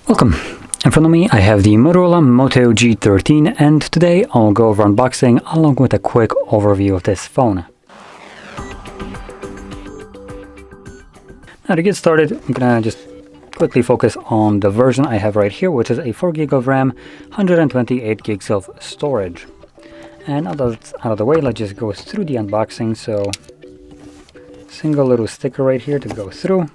Welcome! In front of me I have the Motorola Moto G13 and today I'll go over unboxing along with a quick overview of this phone. Now to get started, I'm gonna just quickly focus on the version I have right here, which is a 4 GB of RAM, 128 gigs of storage. And now that it's out of the way, let's just go through the unboxing. So, single little sticker right here to go through.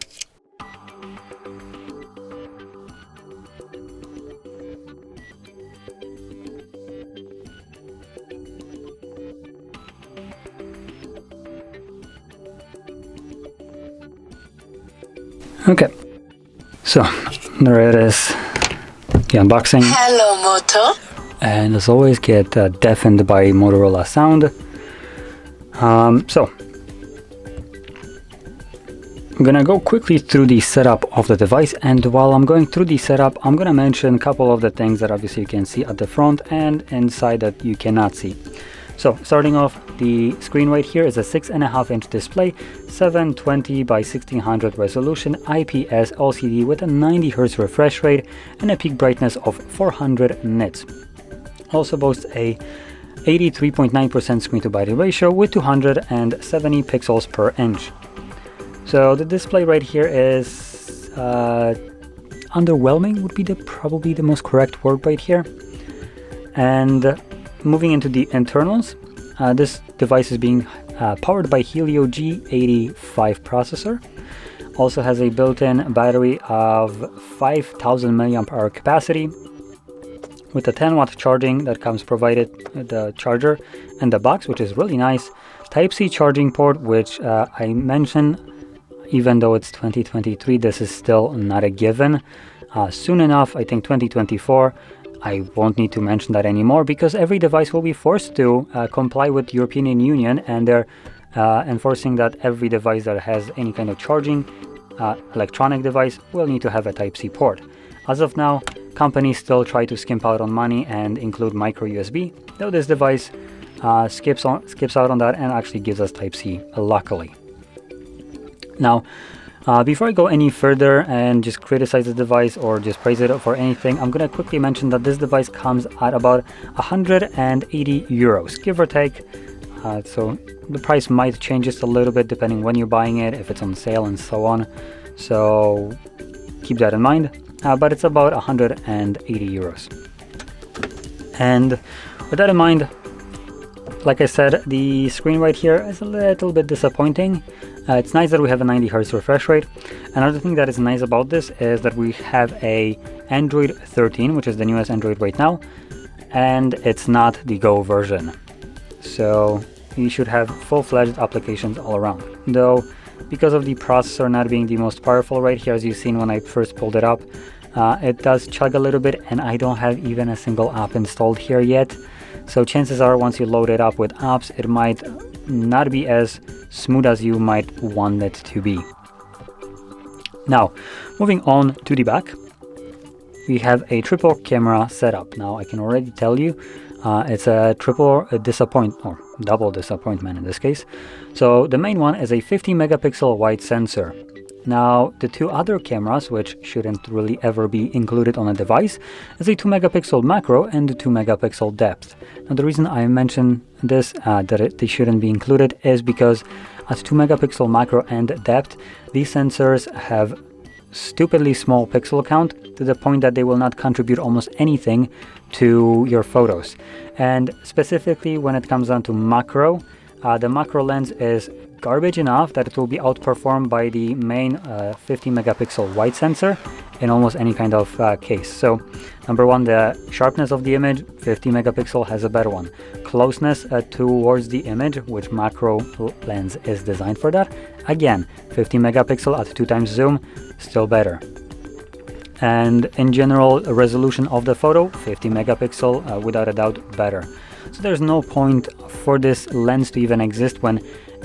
Okay, so there it is, the unboxing. Hello, Moto. And as always, get deafened by Motorola sound. So I'm gonna go quickly through the setup of the device, and while I'm going through the setup, I'm gonna mention a couple of the things that obviously you can see at the front and inside that you cannot see. So starting off, the screen right here is a 6.5-inch display, 720 by 1600 resolution, IPS LCD with a 90 Hz refresh rate and a peak brightness of 400 nits. Also boasts a 83.9% screen to body ratio with 270 pixels per inch. So the display right here is underwhelming would be probably the most correct word right here. And moving into the internals, this device is being powered by Helio G85 processor. Also has a built-in battery of 5000 mAh capacity with a 10-watt charging that comes provided with the charger and the box, which is really nice. Type-C charging port, which I mentioned, even though it's 2023, this is still not a given. Soon enough, I think 2024, I won't need to mention that anymore because every device will be forced to comply with the European Union, and they're enforcing that every device that has any kind of charging electronic device will need to have a Type-C port. As of now, companies still try to skimp out on money and include micro USB, though this device skips out on that and actually gives us Type-C, luckily. Now, before I go any further and just criticize the device or just praise it for anything, I'm going to quickly mention that this device comes at about 180 euros, give or take. So the price might change just a little bit depending when you're buying it, if it's on sale and so on. So keep that in mind. But it's about 180 euros. And with that in mind, like I said, the screen right here is a little bit disappointing. It's nice that we have a 90 Hz refresh rate. Another thing that is nice about this is that we have a Android 13, which is the newest Android right now, and it's not the Go version. So you should have full-fledged applications all around. Though, because of the processor not being the most powerful right here, as you've seen when I first pulled it up, it does chug a little bit, and I don't have even a single app installed here yet. So chances are once you load it up with apps, it might not be as smooth as you might want it to be. Now, moving on to the back, we have a triple camera setup. Now, I can already tell you it's a double disappointment in this case. So the main one is a 50 megapixel wide sensor. Now, the two other cameras, which shouldn't really ever be included on a device, is a 2 megapixel macro and a 2 megapixel depth. Now, the reason I mention this, they shouldn't be included, is because at 2 megapixel macro and depth, these sensors have stupidly small pixel count to the point that they will not contribute almost anything to your photos. And specifically when it comes down to macro, the macro lens is garbage enough that it will be outperformed by the main 50 megapixel wide sensor in almost any kind of case. So number one, the sharpness of the image, 50 megapixel has a better one. Closeness towards the image, which macro lens is designed for that, again 50 megapixel at 2 times zoom, still better. And in general, resolution of the photo, 50 megapixel, without a doubt better. So there's no point for this lens to even exist when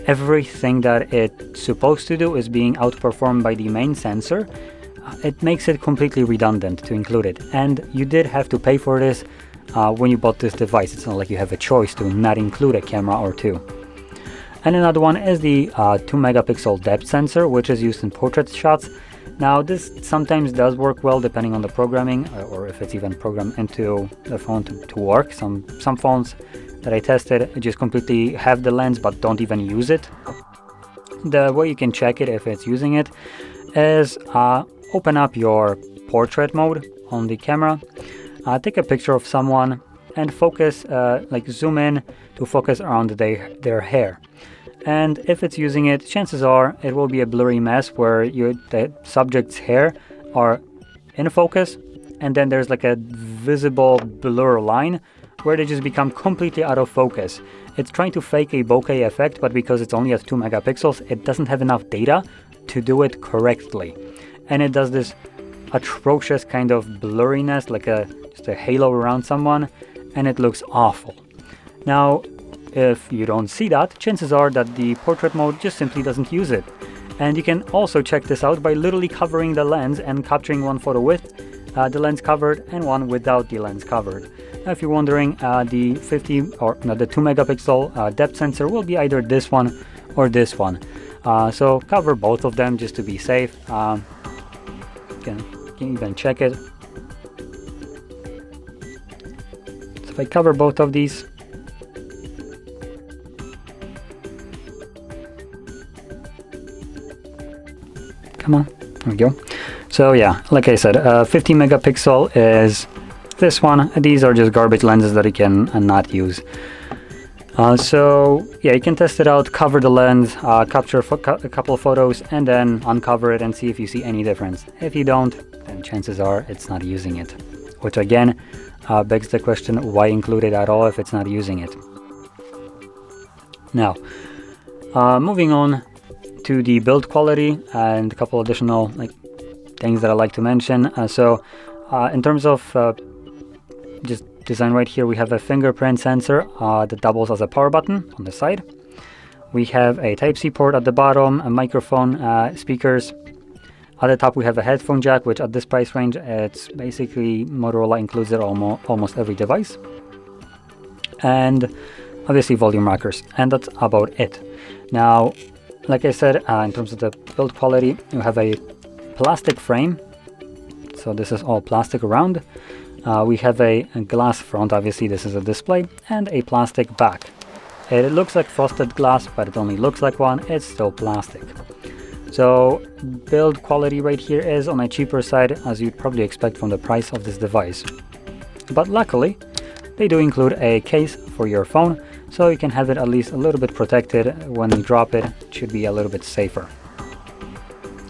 everything that it's supposed to do is being outperformed by the main sensor. It makes it completely redundant to include it, and you did have to pay for this when you bought this device. It's not like you have a choice to not include a camera or two. And another one is the 2 megapixel depth sensor, which is used in portrait shots. Now this sometimes does work well depending on the programming, or if it's even programmed into the phone to work. Some phones that I tested just completely have the lens but don't even use it. The way you can check it if it's using it is open up your portrait mode on the camera, take a picture of someone and focus, like zoom in to focus around their hair. And if it's using it, chances are it will be a blurry mess where the subject's hair are in focus, and then there's like a visible blur line where they just become completely out of focus. It's trying to fake a bokeh effect, but because it's only at 2 megapixels, it doesn't have enough data to do it correctly. And it does this atrocious kind of blurriness, like just a halo around someone, and it looks awful. Now, if you don't see that, chances are that the portrait mode just simply doesn't use it. And you can also check this out by literally covering the lens and capturing one photo with the lens covered and one without the lens covered. Now, if you're wondering, the 2 megapixel depth sensor will be either this one or this one. So cover both of them just to be safe. You can even check it. So if I cover both of these, come on, there we go. So yeah, like I said, 15 megapixel is this one. These are just garbage lenses that you can not use. So yeah, you can test it out, cover the lens, capture a couple of photos, and then uncover it and see if you see any difference. If you don't, then chances are it's not using it. Which again, begs the question, why include it at all if it's not using it? Now, moving on to the build quality and a couple additional things that I like to mention. In terms of just design right here, we have a fingerprint sensor that doubles as a power button on the side. We have a Type-C port at the bottom, a microphone, speakers. At the top we have a headphone jack, which at this price range, it's basically Motorola includes it almost every device. And obviously volume rockers, and that's about it. Now, like I said, in terms of the build quality, you have a plastic frame. So this is all plastic around. We have a glass front, obviously this is a display, and a plastic back. It looks like frosted glass, but it only looks like one. It's still plastic. So build quality right here is on a cheaper side, as you'd probably expect from the price of this device. But luckily, they do include a case for your phone, so you can have it at least a little bit protected. When you drop it, it should be a little bit safer.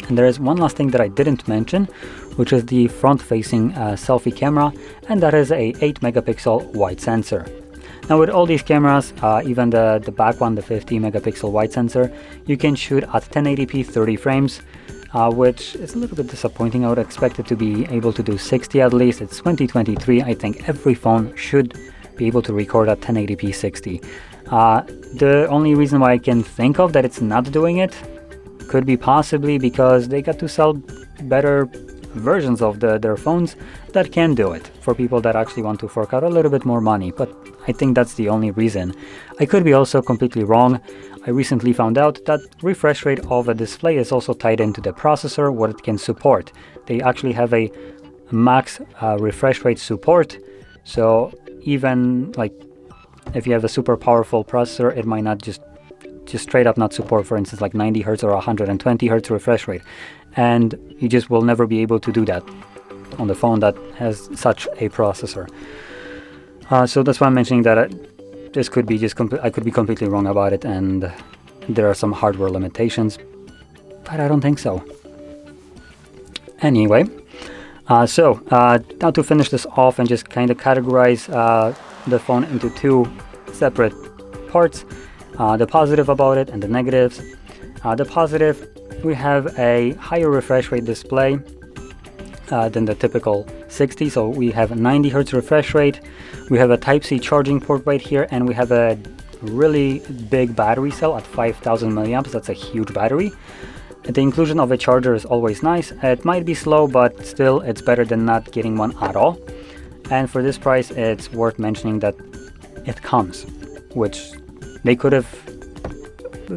And there is one last thing that I didn't mention, which is the front-facing selfie camera, and that is a 8 megapixel wide sensor. Now with all these cameras, even the back one, the 50 megapixel wide sensor, you can shoot at 1080p 30 frames, which is a little bit disappointing. I would expect it to be able to do 60 at least. It's 2023. I think every phone should be able to record at 1080p 60. The only reason why I can think of that it's not doing it could be possibly because they got to sell better versions of their phones that can do it for people that actually want to fork out a little bit more money. But I think that's the only reason. I could be also completely wrong. I recently found out that refresh rate of a display is also tied into the processor, what it can support. They actually have a max refresh rate support. So even if you have a super powerful processor, it might not just straight up not support, for instance, like 90 Hertz or 120 Hertz refresh rate. And you just will never be able to do that on the phone that has such a processor. So that's why I'm mentioning that this could be I could be completely wrong about it, and there are some hardware limitations, but I don't think so. Anyway, now to finish this off and just kind of categorize the phone into two separate parts, the positive about it and the negatives. The positive, we have a higher refresh rate display than the typical 60, so we have a 90 Hertz refresh rate. We have a Type-C charging port right here, and we have a really big battery cell at 5000 milliamps. That's a huge battery. The inclusion of a charger is always nice. It might be slow, but still it's better than not getting one at all. And for this price, it's worth mentioning that it comes, which they could have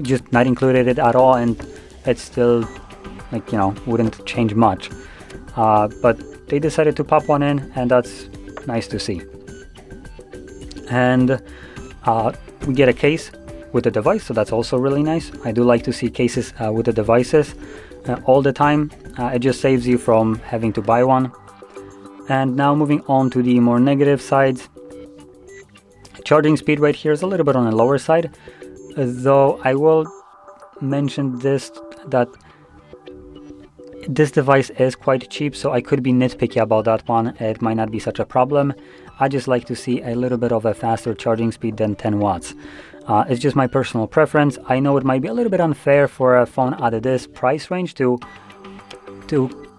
just not included it at all, and it's still like, you know, wouldn't change much. But they decided to pop one in, and that's nice to see. And we get a case with the device, so that's also really nice. I do like to see cases with the devices all the time. It just saves you from having to buy one. And now moving on to the more negative sides. Charging speed right here is a little bit on the lower side, though I will mention this, that this device is quite cheap, so I could be nitpicky about that one. It might not be such a problem. I just like to see a little bit of a faster charging speed than 10 watts. It's just my personal preference. I know it might be a little bit unfair for a phone at this price range to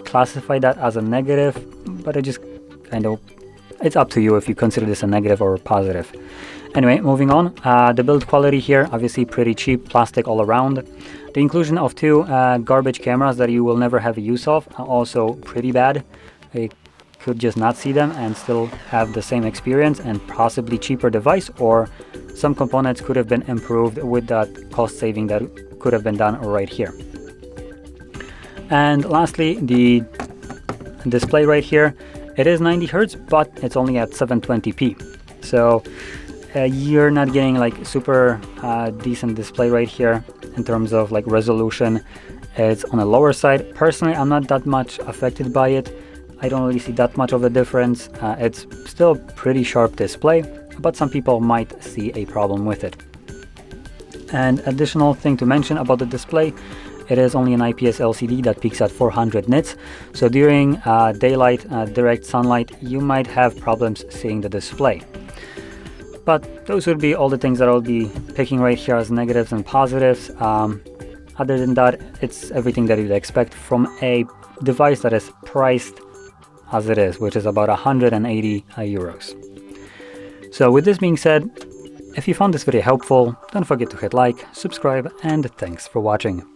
classify that as a negative, but I just kind of, it's up to you if you consider this a negative or a positive. Anyway, moving on. The build quality here, obviously pretty cheap, plastic all around. The inclusion of two garbage cameras that you will never have use of are also pretty bad. You could just not see them and still have the same experience and possibly cheaper device, or some components could have been improved with that cost saving that could have been done right here. And lastly, the display right here, it is 90 Hz, but it's only at 720p. So you're not getting like super decent display right here in terms of like resolution. It's on the lower side. Personally, I'm not that much affected by it. I don't really see that much of a difference. It's still pretty sharp display, but some people might see a problem with it. And additional thing to mention about the display, it is only an IPS LCD that peaks at 400 nits. So during daylight, direct sunlight, you might have problems seeing the display. But those would be all the things that I'll be picking right here as negatives and positives. Other than that, it's everything that you'd expect from a device that is priced as it is, which is about 180 euros. So with this being said, if you found this video helpful, don't forget to hit like, subscribe, and thanks for watching.